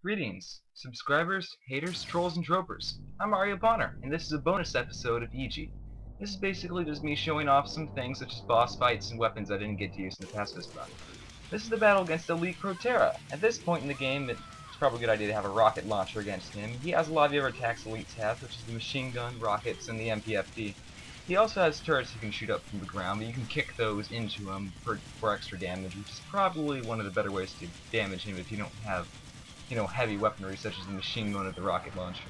Greetings, subscribers, haters, trolls, and tropers. I'm Mario Bonner, and this is a bonus episode of Iji. This is basically just me showing off some things such as boss fights and weapons I didn't get to use in the pacifist run. This is the battle against elite Krotera. At this point in the game, it's probably a good idea to have a rocket launcher against him. He has a lot of the other attacks elites have, such as the machine gun, rockets, and the MPFD. He also has turrets you can shoot up from the ground, but you can kick those into him for extra damage, which is probably one of the better ways to damage him if you don't have, heavy weaponry such as the machine gun or the rocket launcher.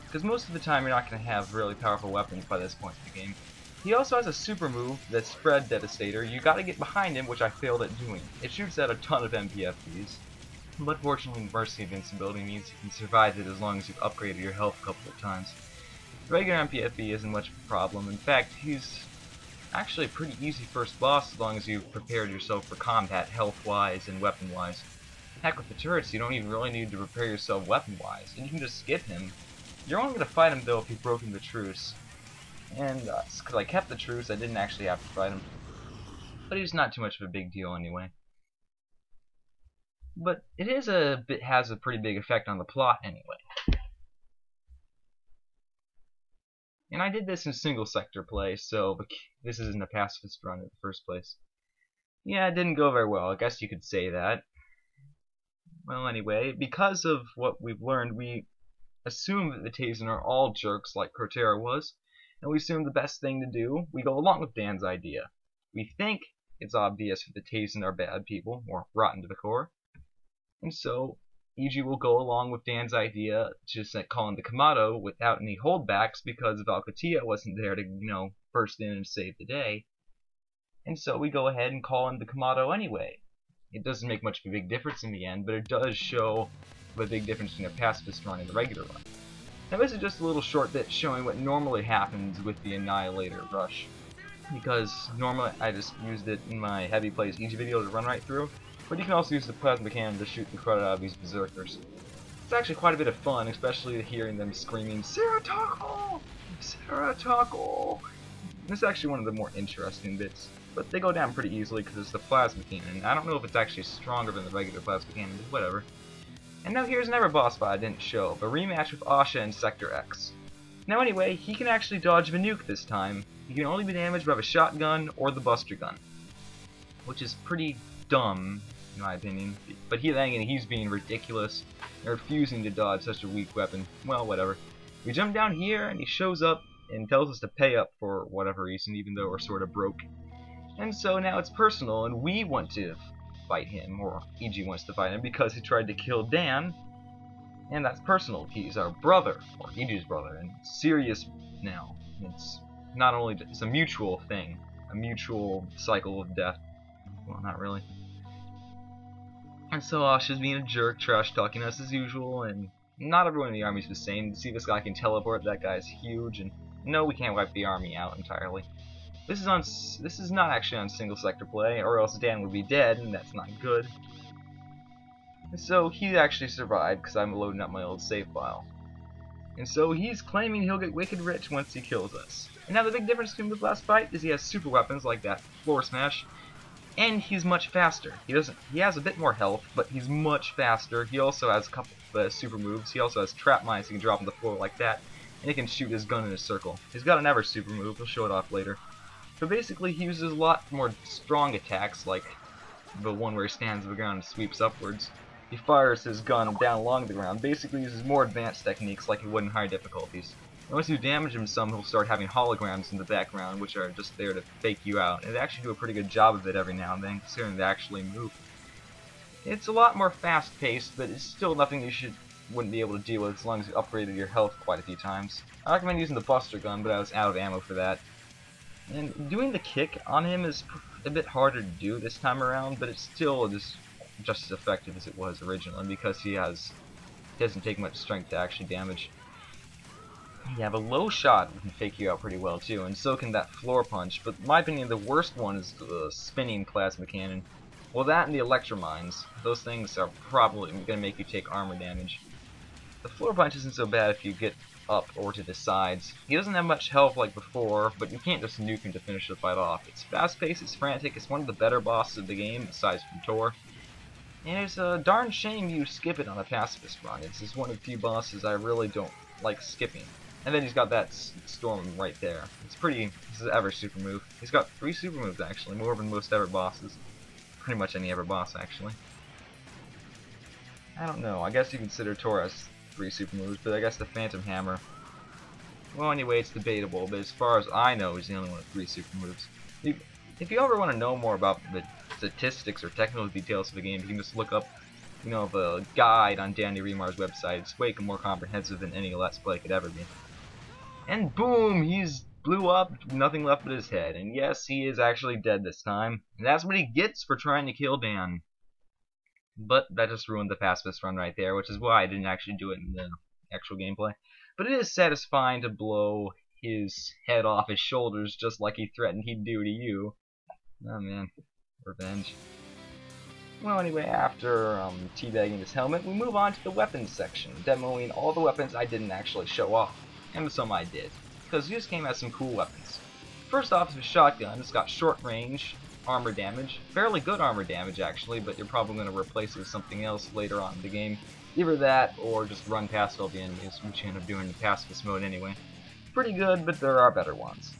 Because most of the time you're not going to have really powerful weapons by this point in the game. He also has a super move that's Spread Devastator. You gotta get behind him, which I failed at doing. It shoots out a ton of MPFDs, but fortunately Mercy Invincibility means you can survive it as long as you've upgraded your health a couple of times. The regular MPFD isn't much of a problem. In fact, he's actually a pretty easy first boss as long as you've prepared yourself for combat health-wise and weapon-wise. Heck, with the turrets, you don't even really need to prepare yourself weapon-wise, and you can just skip him. You're only going to fight him, though, if you've broken the truce. And, because I kept the truce, I didn't actually have to fight him. But he's not too much of a big deal anyway. But it has a pretty big effect on the plot anyway. And I did this in single sector play, so this isn't a pacifist run in the first place. Yeah, it didn't go very well, I guess you could say that. Well, anyway, because of what we've learned, we assume that the Tazen are all jerks like Krotera was, and we assume the best thing to do, we go along with Dan's idea. We think it's obvious that the Tazen are bad people, or rotten to the core, and so Iji will go along with Dan's idea, just calling the Kamado without any holdbacks because Valkatia wasn't there to, burst in and save the day. And so we go ahead and call in the Kamado anyway. It doesn't make much of a big difference in the end, but it does show the big difference between a pacifist run and the regular run. Now this is just a little short bit showing what normally happens with the Annihilator rush. Because normally I just used it in my heavy plays Iji video to run right through. But you can also use the plasma cannon to shoot the crud out of these berserkers. It's actually quite a bit of fun, especially hearing them screaming, "Sarah Taco! Sarah Taco!" This is actually one of the more interesting bits. But they go down pretty easily because it's the plasma cannon. I don't know if it's actually stronger than the regular plasma cannon, but whatever. And now here's another boss fight I didn't show, a rematch with Asha in Sector X. Now anyway, he can actually dodge the nuke this time. He can only be damaged by the shotgun or the buster gun, which is pretty dumb, in my opinion. But he's being ridiculous and refusing to dodge such a weak weapon. Well, whatever. We jump down here and he shows up and tells us to pay up for whatever reason, even though we're sort of broke. And so now it's personal and we want to fight him, or Iji wants to fight him because he tried to kill Dan. And that's personal. He's our brother, or Iji's brother, and it's serious now. It's not only, it's a mutual thing, a mutual cycle of death. Well, not really. And so Asha's being a jerk, trash-talking us as usual, and not everyone in the army's the same. To see this guy can teleport, that guy's huge, and no, we can't wipe the army out entirely. This is not actually on single sector play, or else Dan would be dead, and that's not good. And so he actually survived, because I'm loading up my old save file. And so he's claiming he'll get wicked rich once he kills us. And now the big difference between the last fight is he has super weapons like that floor smash, and he's much faster. He has a bit more health, but he's much faster. He also has a couple of super moves. He also has trap mines he can drop on the floor like that, and he can shoot his gun in a circle. He's got another super move, he'll show it off later. But basically he uses a lot more strong attacks, like the one where he stands on the ground and sweeps upwards. He fires his gun down along the ground, basically uses more advanced techniques like he would in higher difficulties. And once you damage him some, he'll start having holograms in the background, which are just there to fake you out. And they actually do a pretty good job of it every now and then, considering they actually move. It's a lot more fast-paced, but it's still nothing you wouldn't be able to deal with as long as you upgraded your health quite a few times. I recommend using the buster gun, but I was out of ammo for that. And doing the kick on him is a bit harder to do this time around, but it's still just as effective as it was originally, because he doesn't take much strength to actually damage. Yeah, the low shot can fake you out pretty well too, and so can that floor punch, but in my opinion the worst one is the spinning plasma cannon. Well, that and the electromines. Those things are probably going to make you take armor damage. The floor punch isn't so bad if you get up or to the sides. He doesn't have much health like before, but you can't just nuke him to finish the fight off. It's fast-paced, it's frantic, it's one of the better bosses of the game, aside from Tor. And it's a darn shame you skip it on a pacifist run. It's just one of the few bosses I really don't like skipping. And then he's got that storm right there. It's pretty. This is ever super move. He's got 3 super moves actually, more than most ever bosses. Pretty much any ever boss actually. I don't know. I guess you consider Torres 3 super moves, but I guess the Phantom Hammer. Well, anyway, it's debatable. But as far as I know, he's the only one with 3 super moves. If you ever want to know more about the statistics or technical details of the game, you can just look up, the guide on Danny Remar's website. It's way more comprehensive than any Let's Play could ever be. And boom, he's blew up, nothing left but his head. And yes, he is actually dead this time. And that's what he gets for trying to kill Dan. But that just ruined the pacifist run right there, which is why I didn't actually do it in the actual gameplay. But it is satisfying to blow his head off his shoulders just like he threatened he'd do to you. Oh man, revenge. Well, anyway, after teabagging his helmet, we move on to the weapons section, demoing all the weapons I didn't actually show off. And some I did, because this game has some cool weapons. First off is a shotgun. It's got short range, armor damage, fairly good armor damage actually, but you're probably going to replace it with something else later on in the game. Either that, or just run past all the enemies, which you end up doing in the pacifist mode anyway. Pretty good, but there are better ones.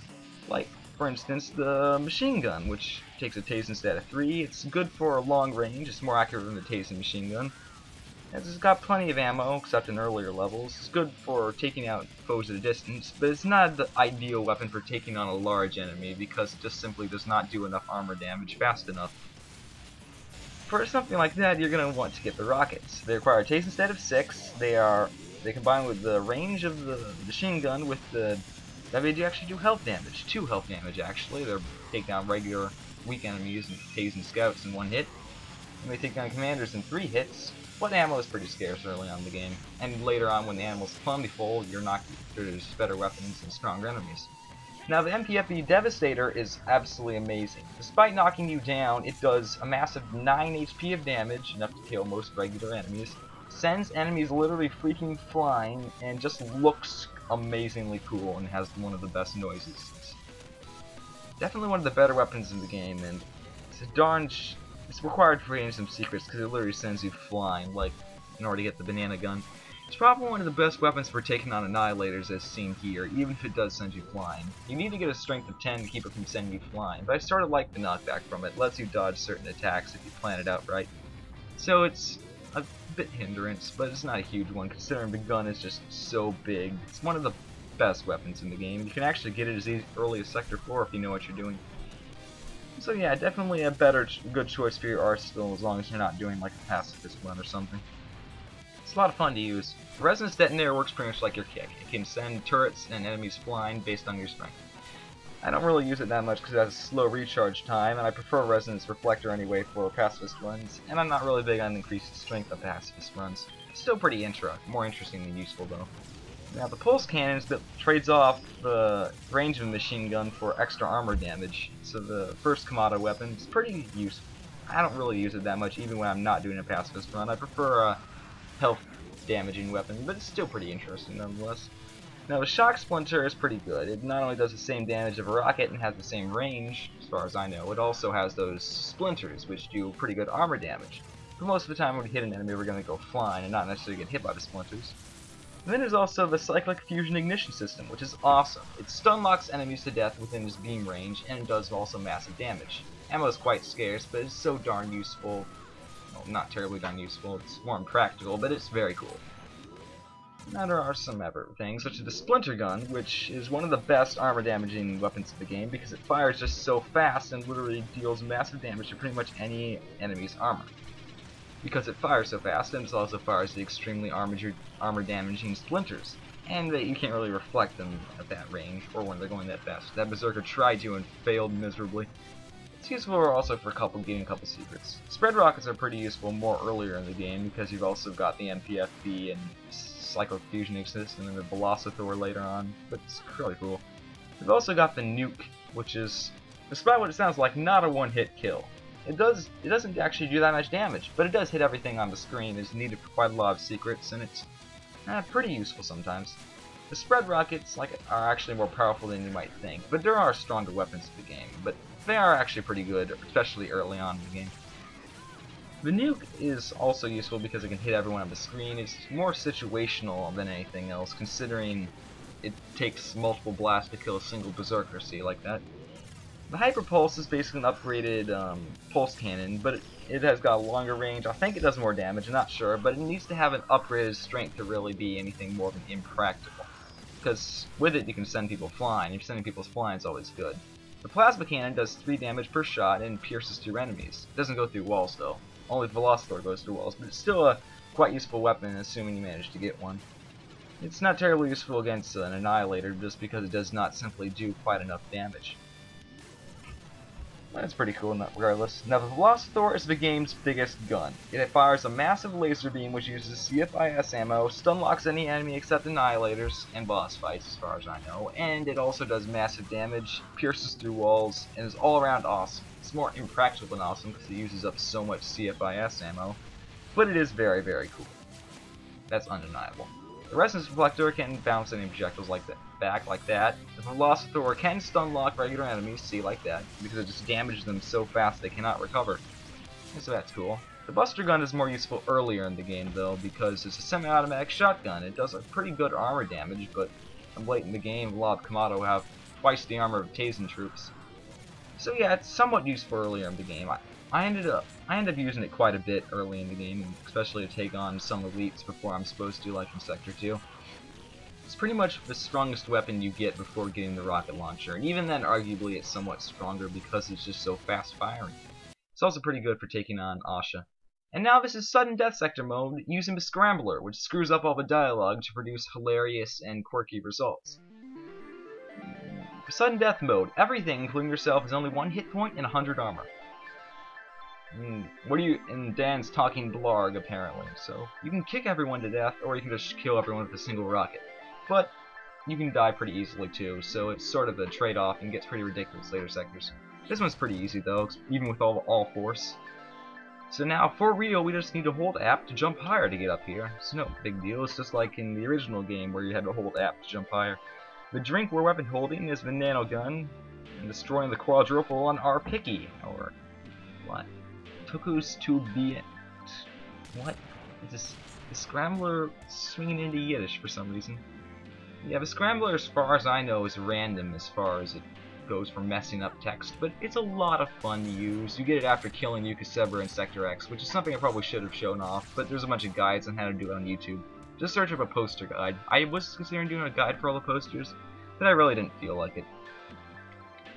Like, for instance, the machine gun, which takes a Tase instead of 3. It's good for long range. It's more accurate than the Tase and machine gun. It's got plenty of ammo, except in earlier levels. It's good for taking out foes at a distance, but it's not the ideal weapon for taking on a large enemy because it just simply does not do enough armor damage fast enough. For something like that, you're going to want to get the rockets. They require a Tase instead of 6. They combine with the range of the machine gun with the... They do actually do health damage. 2 health damage actually. They take down regular weak enemies and Tase and scouts in 1 hit. And they take down commanders in 3 hits. But ammo is pretty scarce early on in the game, and later on when the ammo's plentiful, there's better weapons and stronger enemies. Now the MPFE Devastator is absolutely amazing. Despite knocking you down, it does a massive 9 HP of damage, enough to kill most regular enemies, sends enemies literally freaking flying, and just looks amazingly cool and has one of the best noises. It's definitely one of the better weapons in the game, and it's a darn... It's required for getting some secrets because it literally sends you flying, like in order to get the banana gun. It's probably one of the best weapons for taking on annihilators as seen here, even if it does send you flying. You need to get a strength of 10 to keep it from sending you flying, but I sort of like the knockback from it. It lets you dodge certain attacks if you plan it out right. So it's a bit hindrance, but it's not a huge one considering the gun is just so big. It's one of the best weapons in the game. You can actually get it as early as Sector 4 if you know what you're doing. So yeah, definitely a good choice for your arsenal as long as you're not doing like a pacifist one or something. It's a lot of fun to use. The Resonance Detonator works pretty much like your kick. It can send turrets and enemies flying based on your strength. I don't really use it that much because it has a slow recharge time, and I prefer Resonance Reflector anyway for pacifist runs, and I'm not really big on increased strength of pacifist runs. It's still pretty more interesting than useful though. Now the pulse cannons that trades off the range of a machine gun for extra armor damage. So the first Kamado weapon is pretty useful. I don't really use it that much even when I'm not doing a pacifist run. I prefer a health damaging weapon, but it's still pretty interesting nonetheless. Now the shock splinter is pretty good. It not only does the same damage of a rocket and has the same range, as far as I know, it also has those splinters which do pretty good armor damage. But most of the time when we hit an enemy we're going to go flying and not necessarily get hit by the splinters. And then there's also the Cyclic Fusion Ignition System, which is awesome. It stun locks enemies to death within its beam range, and it does also massive damage. Ammo is quite scarce, but it's so darn useful. Well, not terribly darn useful, it's more impractical, but it's very cool. Now there are some other things, such as the Splinter Gun, which is one of the best armor damaging weapons of the game because it fires just so fast and literally deals massive damage to pretty much any enemy's armor. Because it fires so fast, and it also fires the extremely armor damaging splinters, and that you can't really reflect them at that range or when they're going that fast. That Berserker tried to and failed miserably. It's useful also for getting a couple secrets. Spread rockets are pretty useful more earlier in the game because you've also got the MPFB and Cyclic Fusion System and the Velocithor later on, but it's really cool. We've also got the Nuke, which is, despite what it sounds like, not a one-hit kill. It doesn't actually do that much damage, but it does hit everything on the screen, is needed for quite a lot of secrets, and it's pretty useful sometimes. The spread rockets are actually more powerful than you might think, but there are stronger weapons in the game, but they are actually pretty good, especially early on in the game. The nuke is also useful because it can hit everyone on the screen. It's more situational than anything else, considering it takes multiple blasts to kill a single berserker, see, like that. The Hyper Pulse is basically an upgraded pulse cannon, but it has got a longer range. I think it does more damage, I'm not sure, but it needs to have an upgraded strength to really be anything more than impractical. Because with it you can send people flying. If sending people flying is always good. The Plasma Cannon does 3 damage per shot and pierces through enemies. It doesn't go through walls though. Only Velocithor goes through walls, but it's still a quite useful weapon, assuming you manage to get one. It's not terribly useful against an Annihilator, just because it does not simply do quite enough damage. That's pretty cool regardless. Now the Velocithor is the game's biggest gun. It fires a massive laser beam which uses CFIS ammo, stun locks any enemy except Annihilators, and boss fights as far as I know, and it also does massive damage, pierces through walls, and is all around awesome. It's more impractical than awesome because it uses up so much CFIS ammo, but it is very, very cool. That's undeniable. The Resonance Reflector can bounce any projectiles like that, back like that. The Velocithor can stun lock regular enemies, see, like that, because it just damages them so fast they cannot recover. And so that's cool. The Buster Gun is more useful earlier in the game though, because it's a semi-automatic shotgun. It does a pretty good armor damage, but late in the game, Lob Kamado have twice the armor of Taisen troops. So yeah, it's somewhat useful earlier in the game. I ended up using it quite a bit early in the game, especially to take on some elites before I'm supposed to, like in Sector 2. It's pretty much the strongest weapon you get before getting the rocket launcher, and even then arguably it's somewhat stronger because it's just so fast firing. It's also pretty good for taking on Asha. And now this is Sudden Death Sector mode using the Scrambler, which screws up all the dialogue to produce hilarious and quirky results. For Sudden Death mode, everything, including yourself, is only 1 hit point and 100 armor. And Dan's talking blarg, apparently, so you can kick everyone to death, or you can just kill everyone with a single rocket. But you can die pretty easily too, so it's sort of a trade-off and gets pretty ridiculous later sectors. This one's pretty easy though, even with all force. So now, for real, we just need to hold App to jump higher to get up here. It's no big deal, it's just like in the original game where you had to hold App to jump higher. The drink we're weapon holding is the nano gun, and destroying the quadruple on our picky, or what? Tukus to be it. What? Is this the Scrambler swinging into Yiddish for some reason? Yeah, the Scrambler, as far as I know, is random as far as it goes for messing up text, but it's a lot of fun to use. You get it after killing Yukasebra in Sector X, which is something I probably should have shown off, but there's a bunch of guides on how to do it on YouTube. Just search up a poster guide. I was considering doing a guide for all the posters, but I really didn't feel like it.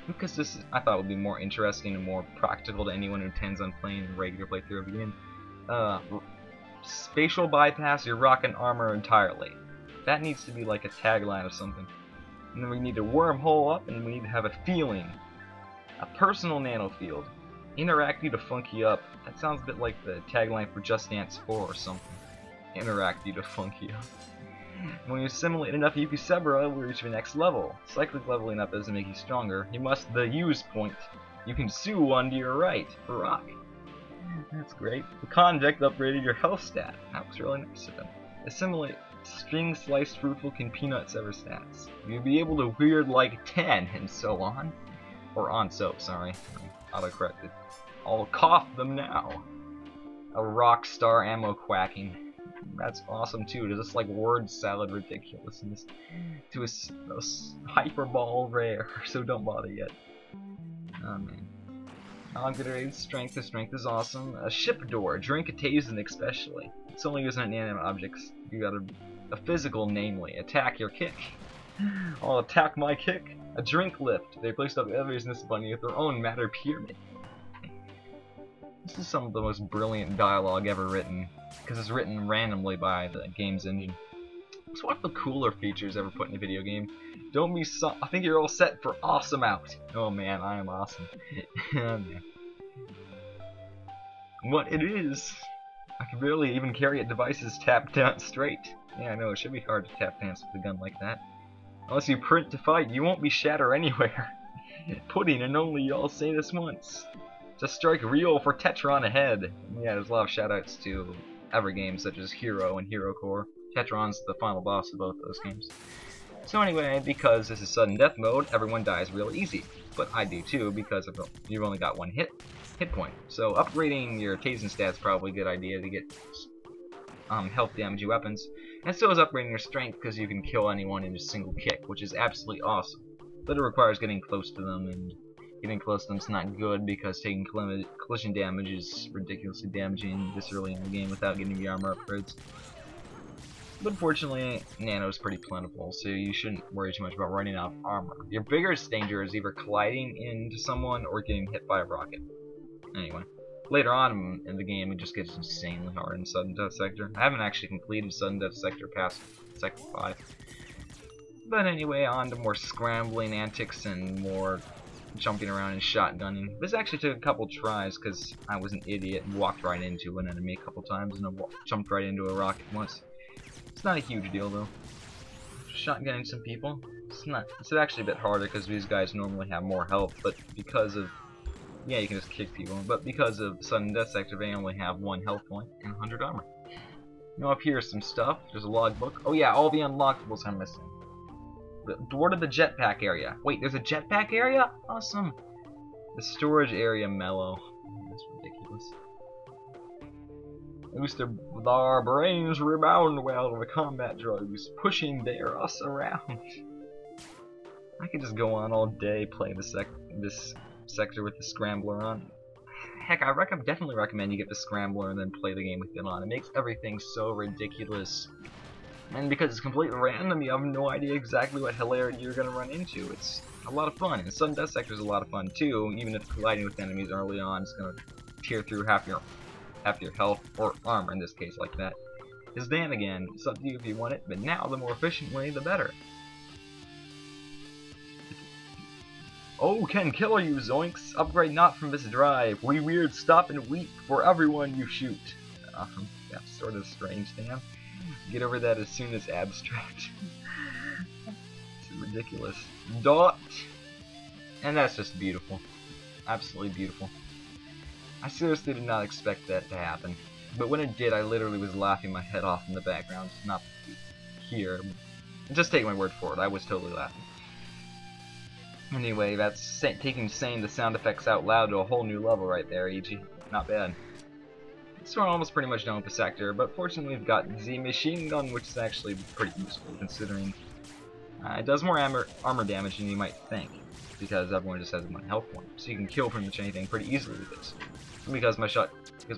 Because this, I thought, would be more interesting and more practical to anyone who intends on playing a regular playthrough of the game. Spatial bypass your rocket armor entirely. That needs to be like a tagline or something. And then we need to wormhole up, and we need to have a feeling. A personal nano field. Interact you to funk you up. That sounds a bit like the tagline for Just Dance 4 or something. Interact you to funk you up. When you assimilate enough Yukasebra, we reach the next level. Cyclic leveling up doesn't make you stronger. You must the use point. You can sue one to your right for rock. That's great. The convict upgraded your health stat. That was really nice of them. Assimilate string sliced fruitful can peanut sever stats. You'll be able to weird like 10 and so on. Or on soap, sorry. Autocorrected. I'll cough them now. A rock star ammo quacking. That's awesome too. It's just like word salad ridiculousness to a hyperball rare, so don't bother yet. Oh man. Non-grenade strength. The strength is awesome. A ship door. Drink a Taisen especially. It's only using inanimate objects. You got a physical, namely. Attack your kick. I'll attack my kick. A drink lift. They placed up others in this bunny with their own matter pyramid. This is some of the most brilliant dialogue ever written, because it's written randomly by the game's engine. It's one of the cooler features ever put in a video game. Don't be I think you're all set for awesome out. Oh man, I am awesome. Oh, man. What it is? I can barely even carry it devices tapped down straight. Yeah, I know, it should be hard to tap dance with a gun like that. Unless you print to fight, you won't be shatter anywhere. Pudding, and only y'all say this once. Just strike real for Tetron ahead. Yeah, there's a lot of shoutouts to other games such as Hero and Hero Core. Tetron's the final boss of both those games. So anyway, because this is sudden death mode, everyone dies real easy. But I do too, because you've only got one hit point. So upgrading your tasing stats is probably a good idea to get health damaging weapons. And so is upgrading your strength, because you can kill anyone in a single kick, which is absolutely awesome. But it requires getting close to them, and getting close to them is not good because taking collision damage is ridiculously damaging this early in the game without getting the armor upgrades. But fortunately, nano is pretty plentiful, so you shouldn't worry too much about running out of armor. Your biggest danger is either colliding into someone or getting hit by a rocket. Anyway, later on in the game, it just gets insanely hard in Sudden Death Sector. I haven't actually completed Sudden Death Sector past Sector 5. But anyway, on to more scrambling antics and more jumping around and shotgunning. This actually took a couple tries because I was an idiot and walked right into an enemy a couple times and I jumped right into a rocket once. It's not a huge deal though. Shotgunning some people. It's actually a bit harder because these guys normally have more health, but because of you can just kick people. But because of Sudden Death Sector, they only have 1 health point and 100 armor. Now up here is some stuff. There's a logbook. Oh yeah, all the unlockables are missing. The door to the jetpack area. Wait, there's a jetpack area? Awesome. The storage area mellow. That's ridiculous. At least our brains rebound well to the combat drugs, pushing us around. I could just go on all day playing this sector with the scrambler on. Heck, I definitely recommend you get the scrambler and then play the game with it on. It makes everything so ridiculous. And because it's completely random, you have no idea exactly what hilarity you're going to run into. It's a lot of fun, and Sudden Death Sector is a lot of fun too, even if colliding with enemies early on is going to tear through half your health, or armor in this case like that. Because then again, it's up to you if you want it, but now the more efficient way, the better. Oh, can kill you, zoinks! Upgrade not from this drive. We weird stop and weep for everyone you shoot. That's sort of strange, damn. Get over that as soon as abstract. It's ridiculous. Dot! And that's just beautiful. Absolutely beautiful. I seriously did not expect that to happen. But when it did, I literally was laughing my head off in the background. Not here. Just take my word for it, I was totally laughing. Anyway, that's saying the sound effects out loud to a whole new level right there, Iji. Not bad. So we're almost pretty much done with the sector, but fortunately we've got the machine gun, which is actually pretty useful considering it does more armor damage than you might think, because everyone just has 1 health point, so you can kill pretty much anything pretty easily with this. And because my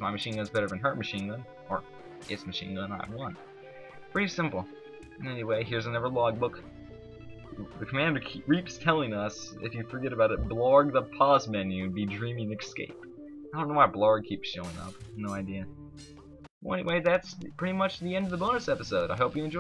machine gun is better than her machine gun, or its machine gun, I won. Pretty simple. Anyway, here's another logbook. The commander keeps telling us, if you forget about it, blog the pause menu, be dreaming escape. I don't know why blog keeps showing up. No idea. Well, anyway, that's pretty much the end of the bonus episode. I hope you enjoyed.